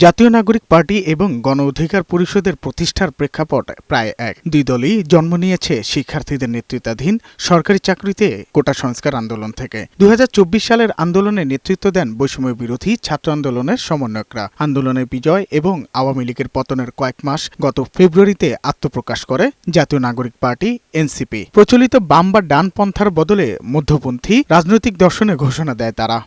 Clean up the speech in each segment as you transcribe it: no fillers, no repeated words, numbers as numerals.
জাতীয় নাগরিক পার্টি এবং গণ অধিকার পরিষদের প্রতিষ্ঠার প্রেক্ষাপট প্রায় এক। দুই দলই জন্ম নিয়েছে শিক্ষার্থীদের নেতৃত্বাধীন সরকারি চাকরিতে কোটা সংস্কার আন্দোলন থেকে। ২০২৪ সালের আন্দোলনে নেতৃত্ব দেন বৈষম্য বিরোধী ছাত্র আন্দোলনের সমন্বয়করা। আন্দোলনের বিজয় এবং আওয়ামী লীগের পতনের কয়েক মাস গত ফেব্রুয়ারিতে আত্মপ্রকাশ করে জাতীয় নাগরিক পার্টি এনসিপি। প্রচলিত বাম বা ডান পন্থার বদলে মধ্যপন্থী রাজনৈতিক দর্শনে ঘোষণা দেয় তারা।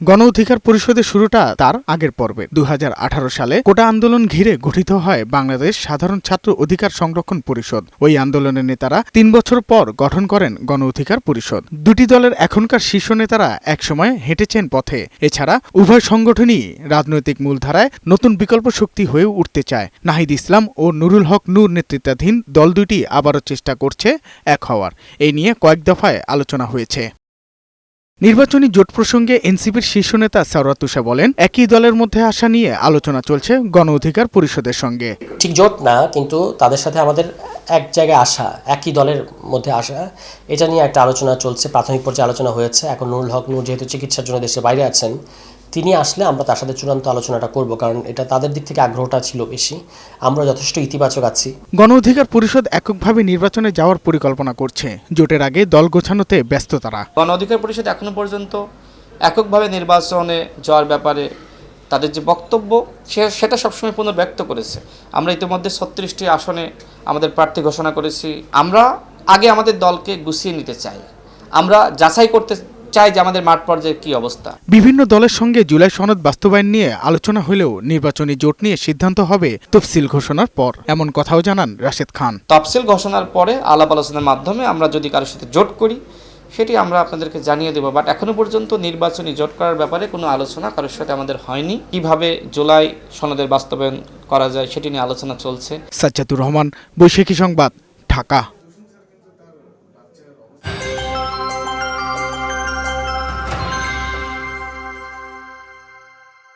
গণ অধিকার পরিষদের শুরুটা তার আগের পর্বে। ২০১৮ সালে কোটা আন্দোলন ঘিরে গঠিত হয় বাংলাদেশ সাধারণ ছাত্র অধিকার সংরক্ষণ পরিষদ। ওই আন্দোলনের নেতারা ৩ বছর পর গঠন করেন গণ অধিকার পরিষদ। দুটি দলের এখনকার শীর্ষ নেতারা একসময় হেঁটেছেন পথে। এছাড়া উভয় সংগঠনই রাজনৈতিক মূলধারায় নতুন বিকল্প শক্তি হয়ে উঠতে চায়। নাহিদ ইসলাম ও নুরুল হক নূর নেতৃত্বাধীন দল দুটি আবারও চেষ্টা করছে এক হওয়ার। এই নিয়ে কয়েক দফায় আলোচনা হয়েছে। নির্বাচনী জোট প্রসঙ্গে এনসিপির শীর্ষ নেতা সাওরাত তুষা বলেন, একই দলের মধ্যে আসা নিয়ে আলোচনা চলছে গণ অধিকার পরিষদের সঙ্গে। ঠিক জোট না, কিন্তু তাদের সাথে আমাদের এক জায়গায় আসা, একই দলের মধ্যে আসা, এটা নিয়ে একটা আলোচনা চলছে। প্রাথমিক পর্যায়ে আলোচনা হয়েছে। এখন নুরুল হক নূর যেহেতু চিকিৎসার জন্য দেশের বাইরে আছেন, তিনি আসলে আমরা তার সাথে চূড়ান্ত আলোচনাটা করব, কারণ এটা তাদের দিক থেকে আগ্রহটা ছিল বেশি। আমরা যথেষ্ট ইতিবাচক আছি। গণ অধিকার পরিষদ এককভাবে নির্বাচনে যাওয়ার পরিকল্পনা করছে। জোটের আগে দল গোছানোতে ব্যস্ত তারা। গণ অধিকার পরিষদ এখনো পর্যন্ত এককভাবে নির্বাচনে যাওয়ার ব্যাপারে তাদের যে বক্তব্য সেটা সবসময় পুনর্ব্যক্ত করেছে। আমরা ইতিমধ্যে ৩৬টি আসনে আমাদের প্রার্থী ঘোষণা করেছি। আমরা আগে আমাদের দলকে গুছিয়ে নিতে চাই। আমরা যাচাই করতে চাই যে আমাদের মাঠ পর্যায়ে কি অবস্থা। বিভিন্ন দলের সঙ্গে জুলাই সনদ বাস্তবায়ন নিয়ে আলোচনা হলেও নির্বাচনী জোট নিয়ে সিদ্ধান্ত হবে তফসিল ঘোষণার পর, এমন কথাও জানান রাশেদ খান। তফসিল ঘোষণার পরে আলাপ আলোচনার মাধ্যমে আমরা যদি কারোর সাথে জোট করি সেটি আমরা আপনাদেরকে জানিয়ে দেব। বাট এখনো পর্যন্ত নির্বাচনী জোট করার ব্যাপারে কোনো আলোচনা কারোর সাথে আমাদের হয়নি। কিভাবে জুলাই সনদের বাস্তবায়ন করা যায় সেটি নিয়ে আলোচনা চলছে। সাজ্জাদুর রহমান, বৈশাখী সংবাদ, ঢাকা।